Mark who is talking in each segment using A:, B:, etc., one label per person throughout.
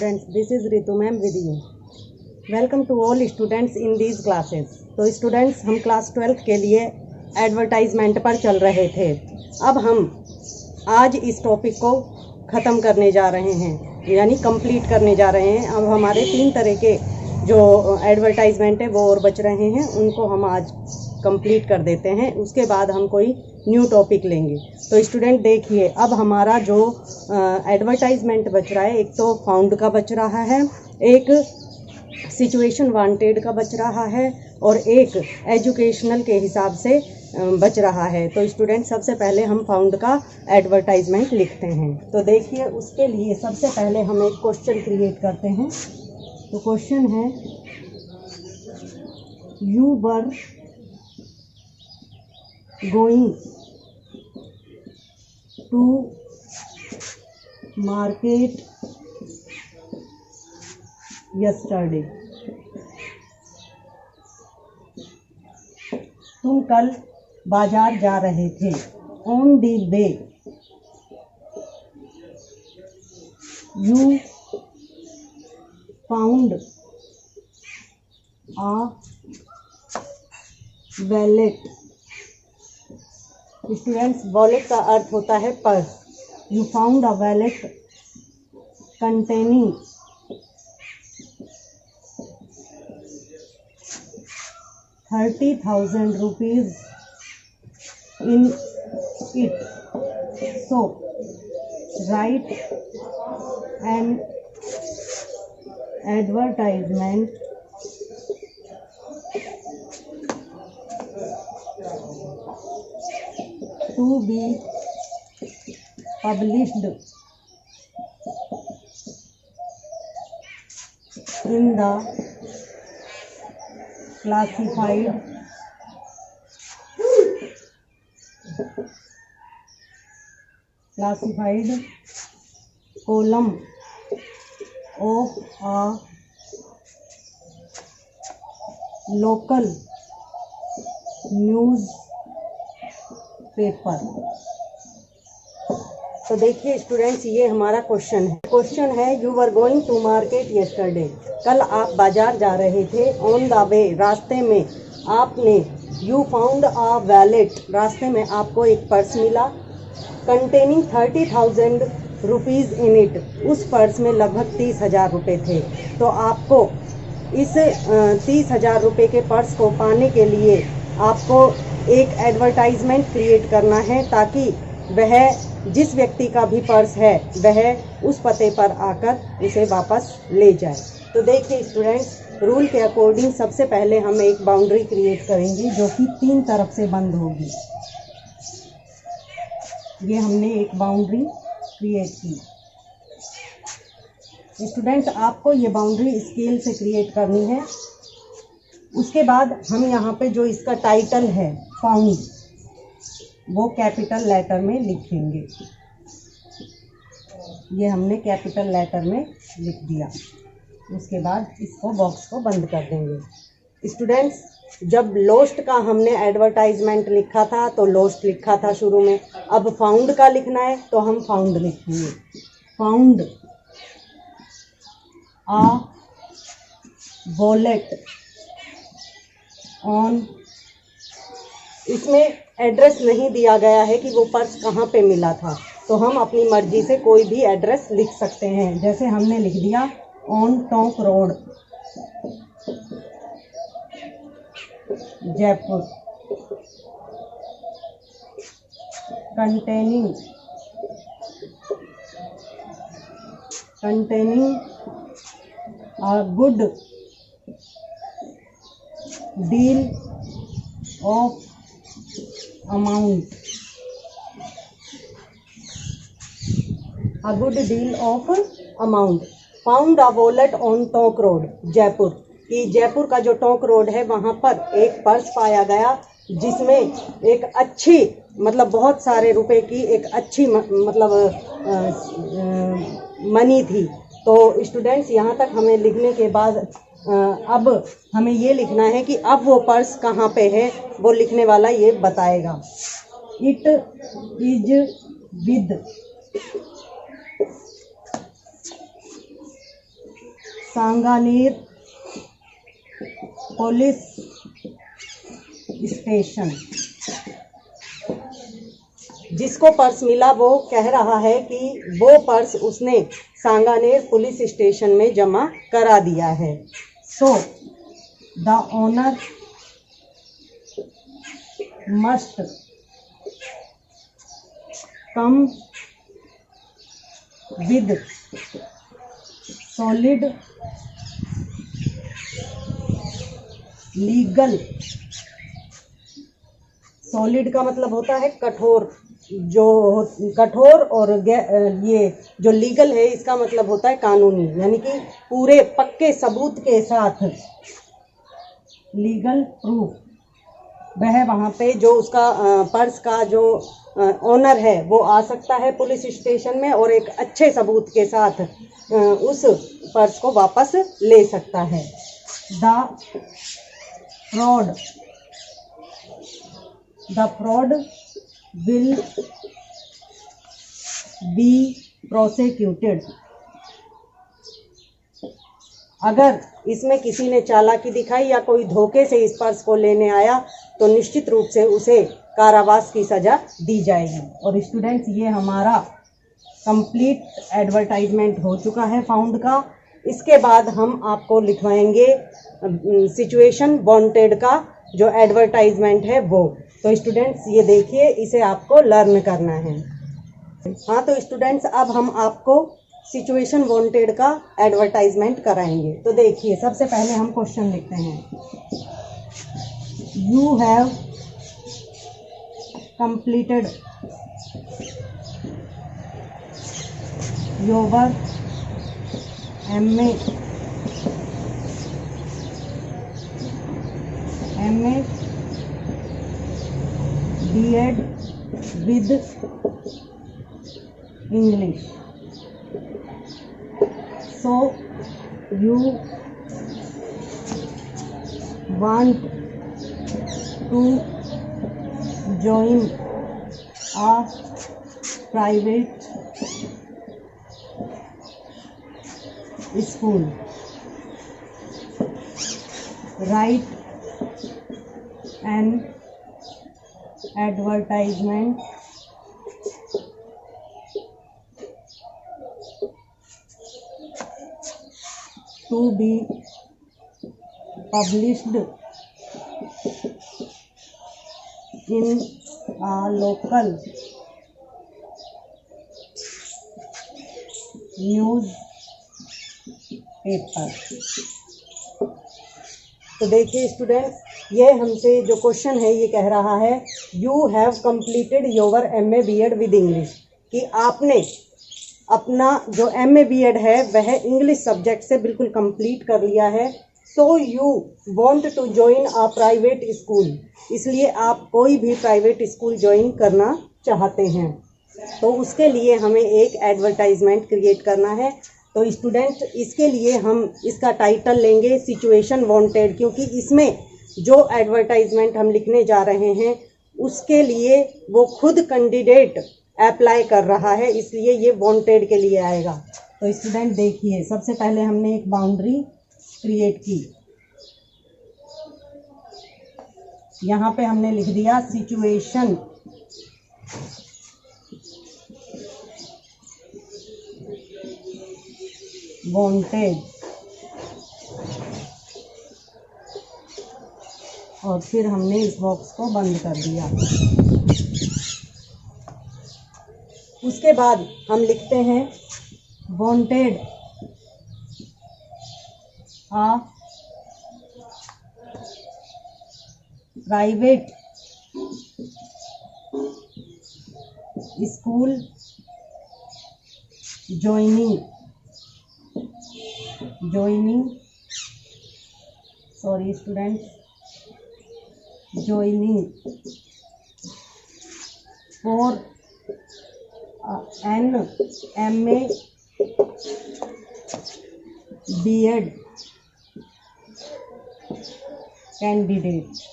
A: students, this is Ritu ma'am with you. Welcome to all students in these classes. तो students हम class 12th के लिए advertisement पर चल रहे थे। अब हम आज इस टॉपिक को ख़त्म करने जा रहे हैं, यानी कंप्लीट करने जा रहे हैं। अब हमारे 3 तरह के जो एडवर्टाइजमेंट है वो और बच रहे हैं, उनको हम आज कंप्लीट कर देते हैं। उसके बाद हम कोई न्यू टॉपिक लेंगे। तो स्टूडेंट देखिए, अब हमारा जो एडवर्टाइजमेंट बच रहा है, एक तो फाउंड का बच रहा है, एक सिचुएशन वांटेड का बच रहा है और एक एजुकेशनल के हिसाब से बच रहा है। तो स्टूडेंट सबसे पहले हम फाउंड का एडवर्टाइजमेंट लिखते हैं। तो देखिए, उसके लिए सबसे पहले हम एक क्वेश्चन क्रिएट करते हैं। तो क्वेश्चन है, you were going to market yesterday. तुम कल बाजार जा रहे थे। On the way you found a wallet. Students, wallet का अर्थ होता है purse. You found a wallet containing ₹30,000 in it. So write an advertisement to be published in the classified column of a local newspaper। तो देखिए students, ये हमारा question है। Question है, you were going to market yesterday. कल आप बाजार जा रहे थे। ऑन द वे, रास्ते में आपने, यू फाउंड अ वैलेट, रास्ते में आपको एक पर्स मिला। कंटेनिंग ₹30,000 इन इट, उस पर्स में लगभग 30,000 रुपये थे। तो आपको इस 30,000 रुपये के पर्स को पाने के लिए आपको एक एडवर्टाइजमेंट क्रिएट करना है, ताकि वह जिस व्यक्ति का भी पर्स है वह उस पते पर आकर उसे वापस ले जाए। तो देखिए स्टूडेंट्स, रूल के अकॉर्डिंग सबसे पहले हम एक बाउंड्री क्रिएट करेंगे जो कि 3 तरफ से बंद होगी। ये हमने एक बाउंड्री क्रिएट की। स्टूडेंट्स, आपको ये बाउंड्री स्केल से क्रिएट करनी है। उसके बाद हम यहाँ पे जो इसका टाइटल है फाउंड, वो कैपिटल लेटर में लिखेंगे। ये हमने कैपिटल लेटर में लिख दिया। उसके बाद इसको बॉक्स को बंद कर देंगे। स्टूडेंट्स, जब लोस्ट का हमने एडवर्टाइजमेंट लिखा था तो लोस्ट लिखा था शुरू में। अब फाउंड का लिखना है तो हम फाउंड लिखेंगे। फाउंड आ वॉलेट ऑन, इसमें एड्रेस नहीं दिया गया है कि वो पर्स कहाँ पे मिला था, तो हम अपनी मर्जी से कोई भी एड्रेस लिख सकते हैं। जैसे हमने लिख दिया on Tonk road, Jaipur, containing a good deal of amount, a good deal of amount, found a wallet on Tonk road, Jaipur. कि जयपुर का जो टोंक रोड है वहाँ पर एक पर्स पाया गया जिसमें एक अच्छी, मतलब बहुत सारे रुपए की एक अच्छी मतलब मनी थी। तो स्टूडेंट्स, यहाँ तक हमें लिखने के बाद अब हमें ये लिखना है कि अब वो पर्स कहाँ पे है, वो लिखने वाला ये बताएगा। It is with Sanganer police station. जिसको पर्स मिला वो कह रहा है कि वो पर्स उसने सांगानेर पुलिस स्टेशन में जमा करा दिया है। So the owner must come with solid legal. Solid का मतलब होता है कठोर, जो कठोर, और ये जो लीगल है इसका मतलब होता है कानूनी, यानी कि पूरे पक्के सबूत के साथ लीगल प्रूफ। वह वहाँ पे जो उसका पर्स का जो ओनर है वो आ सकता है पुलिस स्टेशन में और एक अच्छे सबूत के साथ उस पर्स को वापस ले सकता है। The fraud will be prosecuted. अगर इसमें किसी ने चालाकी दिखाई या कोई धोखे से इस पर्स को लेने आया तो निश्चित रूप से उसे कारावास की सजा दी जाएगी। और स्टूडेंट्स, ये हमारा कंप्लीट एडवर्टाइजमेंट हो चुका है फाउंड का। इसके बाद हम आपको लिखवाएंगे सिचुएशन वांटेड का जो एडवर्टाइजमेंट है वो। तो स्टूडेंट्स ये देखिए, इसे आपको लर्न करना है। हाँ तो स्टूडेंट्स, अब हम आपको सिचुएशन वांटेड का एडवर्टाइजमेंट कराएंगे। तो देखिए, सबसे पहले हम क्वेश्चन लिखते हैं। You have completed your MA B.Ed with English. So you want to join a private school. Write an advertisement to be published in a local newspaper. तो देखिए स्टूडेंट्स, ये हमसे जो क्वेश्चन है ये कह रहा है you have completed your MA B.Ed with English, कि आपने अपना जो MA B.Ed है वह इंग्लिश सब्जेक्ट से बिल्कुल कंप्लीट कर लिया है। So you want to join a private school, इसलिए आप कोई भी प्राइवेट स्कूल ज्वाइन करना चाहते हैं। तो उसके लिए हमें एक एडवर्टाइजमेंट क्रिएट करना है। तो स्टूडेंट, इसके लिए हम इसका टाइटल लेंगे सिचुएशन वांटेड, क्योंकि इसमें जो एडवर्टाइजमेंट हम लिखने जा रहे हैं उसके लिए वो खुद कैंडिडेट अप्लाई कर रहा है, इसलिए ये वांटेड के लिए आएगा। तो स्टूडेंट देखिए, सबसे पहले हमने एक बाउंड्री क्रिएट की। यहाँ पे हमने लिख दिया सिचुएशन वांटेड, और फिर हमने इस बॉक्स को बंद कर दिया। उसके बाद हम लिखते हैं wanted a private school joining sorry students joining for an MA B.Ed candidate.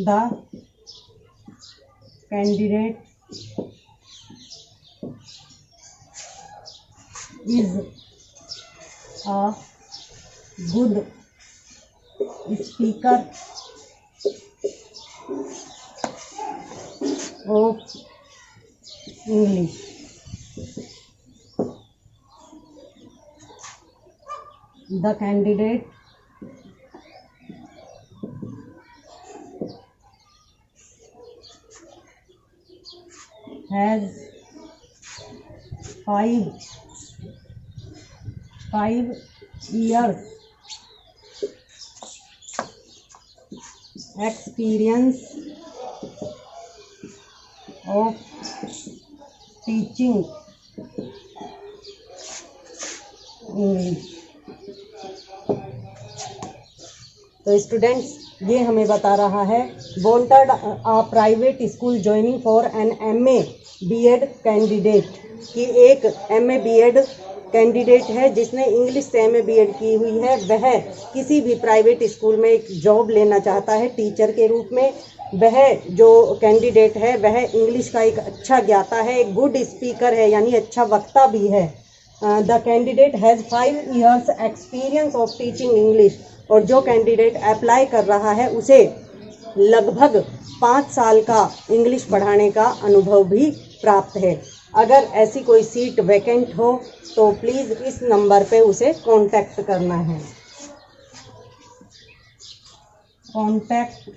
A: The candidate is a good speaker of English. The candidate has five years experience of teaching English. तो स्टूडेंट्स ये हमें बता रहा है wanted a private school joining for an MA B.Ed candidate कि एक MA B.Ed candidate है जिसने इंग्लिश से MA B.Ed की हुई है, वह किसी भी प्राइवेट स्कूल में एक जॉब लेना चाहता है टीचर के रूप में। वह जो कैंडिडेट है वह इंग्लिश का एक अच्छा ज्ञाता है, एक गुड स्पीकर है यानी अच्छा वक्ता भी है। The candidate has 5 years experience of teaching English, और जो कैंडिडेट अप्लाई कर रहा है उसे लगभग 5 साल का इंग्लिश पढ़ाने का अनुभव भी प्राप्त है। अगर ऐसी कोई सीट वैकेंट हो तो प्लीज़ इस नंबर पे उसे कांटेक्ट करना है। Contact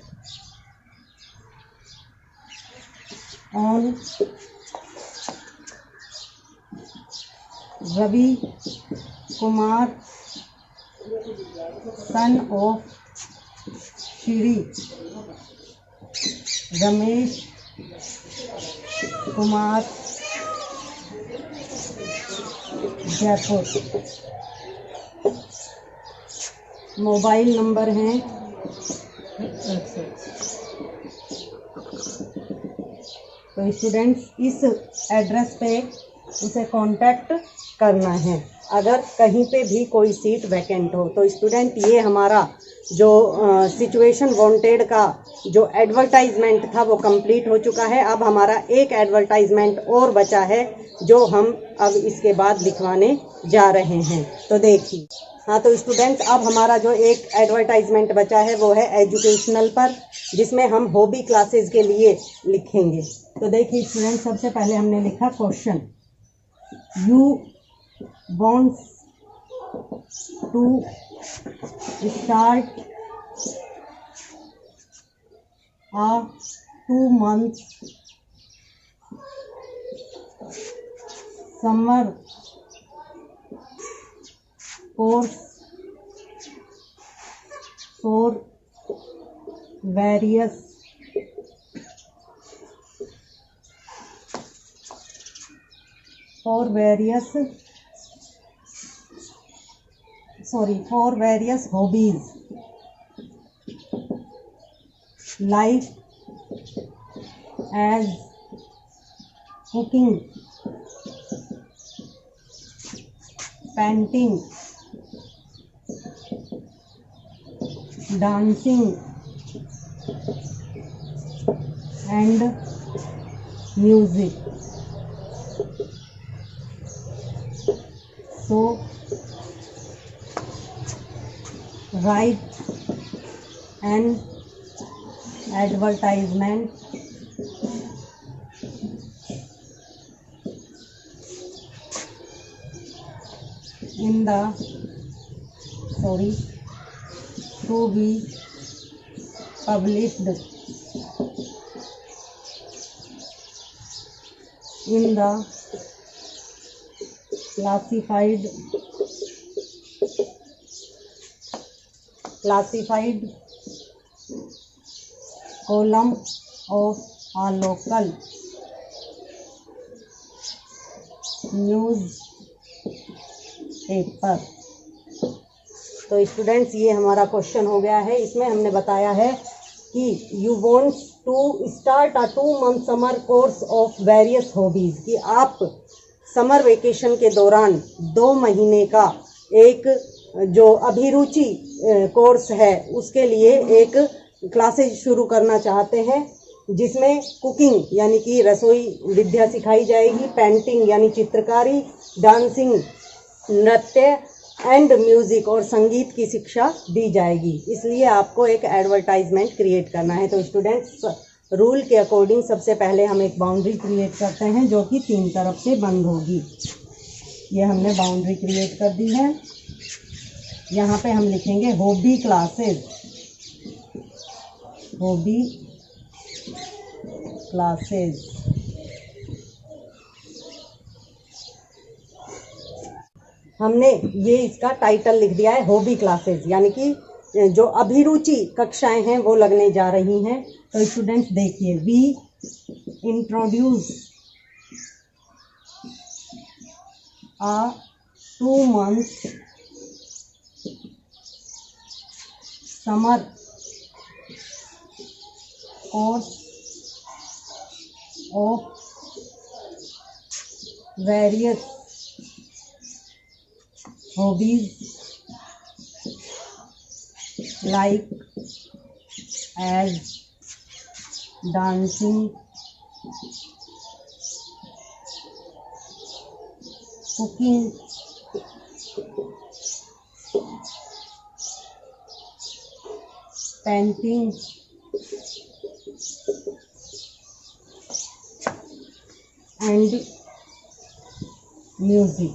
A: on Ravi Kumar son of Shri Ramesh Kumar Jaipur. Mobile number हैं तो स्टूडेंट्स इस एड्रेस पे उसे कांटेक्ट करना है अगर कहीं पे भी कोई सीट वैकेंट हो। तो स्टूडेंट ये हमारा जो सिचुएशन वांटेड का जो एडवर्टाइजमेंट था वो कंप्लीट हो चुका है। अब हमारा एक एडवर्टाइजमेंट और बचा है जो हम अब इसके बाद लिखवाने जा रहे हैं। तो देखिए, हाँ तो स्टूडेंट्स अब हमारा जो एक एडवर्टाइजमेंट बचा है वो है एजुकेशनल पर, जिसमें हम हॉबी क्लासेस के लिए लिखेंगे। तो देखिए स्टूडेंट, सबसे पहले हमने लिखा question, you wants to start a 2-month summer course for various hobbies like as cooking, painting, dancing and music. So write an advertisement to be published in the classified column of a local newspaper। तो students ये हमारा question हो गया है। इसमें हमने बताया है कि you wants to start a 2-month summer course of various hobbies, कि आप समर वेकेशन के दौरान 2 महीने का एक जो अभिरुचि कोर्स है उसके लिए एक क्लासेज शुरू करना चाहते हैं, जिसमें कुकिंग यानी कि रसोई विद्या सिखाई जाएगी, पेंटिंग यानी चित्रकारी, डांसिंग नृत्य एंड म्यूज़िक और संगीत की शिक्षा दी जाएगी। इसलिए आपको एक एडवर्टाइजमेंट क्रिएट करना है। तो स्टूडेंट्स, रूल के अकॉर्डिंग सबसे पहले हम एक बाउंड्री क्रिएट करते हैं जो कि 3 तरफ से बंद होगी। ये हमने बाउंड्री क्रिएट कर दी है। यहाँ पे हम लिखेंगे हॉबी क्लासेस, हॉबी क्लासेस। हमने ये इसका टाइटल लिख दिया है हॉबी क्लासेस, यानी कि जो अभिरुचि कक्षाएं हैं वो लगने जा रही हैं। तो स्टूडेंट्स देखिए, we introduce a 2 months summer course of various hobbies like as dancing, cooking, painting, and music।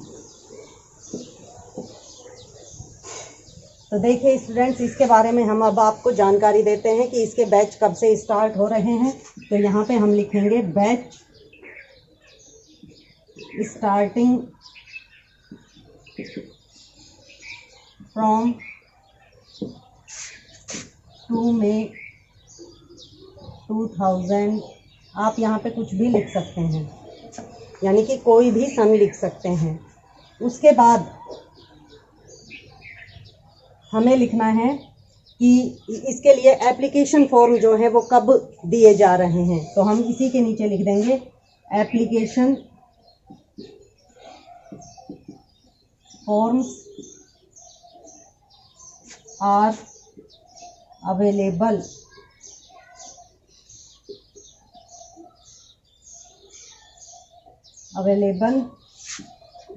A: तो देखिए स्टूडेंट्स, इसके बारे में हम अब आपको जानकारी देते हैं कि इसके बैच कब से स्टार्ट हो रहे हैं। तो यहाँ पे हम लिखेंगे बैच स्टार्टिंग फ्रॉम 2 मई 2000। आप यहाँ पे कुछ भी लिख सकते हैं, यानी कि कोई भी सन लिख सकते हैं। उसके बाद हमें लिखना है कि इसके लिए एप्लीकेशन फॉर्म जो है वो कब दिए जा रहे हैं। तो हम इसी के नीचे लिख देंगे application forms are available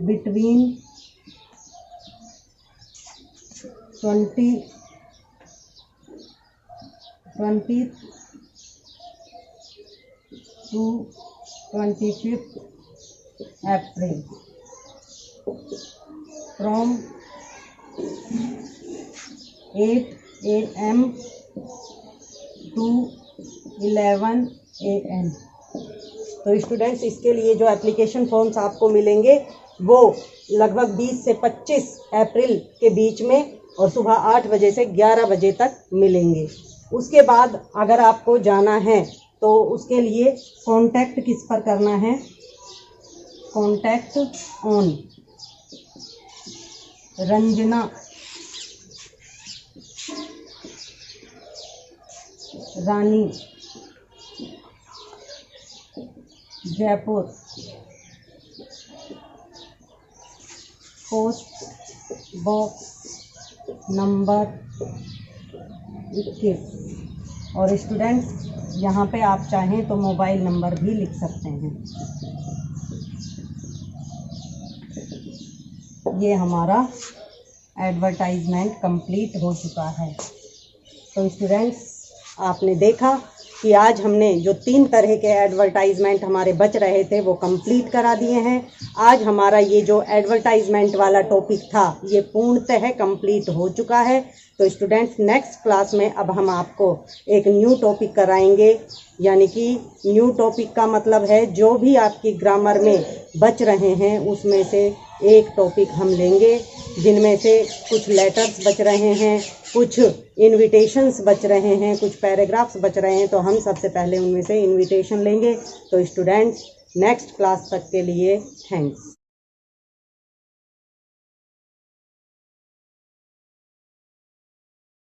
A: between 20th to 25th April from 8 AM to 11 AM। तो स्टूडेंट्स, इसके लिए जो एप्लीकेशन फॉर्म्स आपको मिलेंगे वो लगभग 20 से 25 अप्रैल के बीच में और सुबह 8 बजे से 11 बजे तक मिलेंगे। उसके बाद अगर आपको जाना है तो उसके लिए कांटेक्ट किस पर करना है? Contact on Ranjana Rani, Jaipur, post box number 21। और स्टूडेंट्स, यहाँ पे आप चाहें तो मोबाइल नंबर भी लिख सकते हैं। ये हमारा एडवर्टाइजमेंट कंप्लीट हो चुका है। तो स्टूडेंट्स, आपने देखा कि आज हमने जो 3 तरह के एडवर्टाइजमेंट हमारे बच रहे थे वो कंप्लीट करा दिए हैं। आज हमारा ये जो एडवर्टाइजमेंट वाला टॉपिक था ये पूर्णतः कंप्लीट हो चुका है। तो स्टूडेंट्स, नेक्स्ट क्लास में अब हम आपको एक न्यू टॉपिक कराएंगे, यानी कि न्यू टॉपिक का मतलब है जो भी आपकी ग्रामर में बच रहे हैं उसमें से एक टॉपिक हम लेंगे, जिनमें से कुछ लेटर्स बच रहे हैं, कुछ इन्विटेशंस बच रहे हैं, कुछ पैराग्राफ्स बच रहे हैं। तो हम सबसे पहले उनमें से इन्विटेशन लेंगे। तो स्टूडेंट्स, नेक्स्ट क्लास तक के लिए थैंक्स।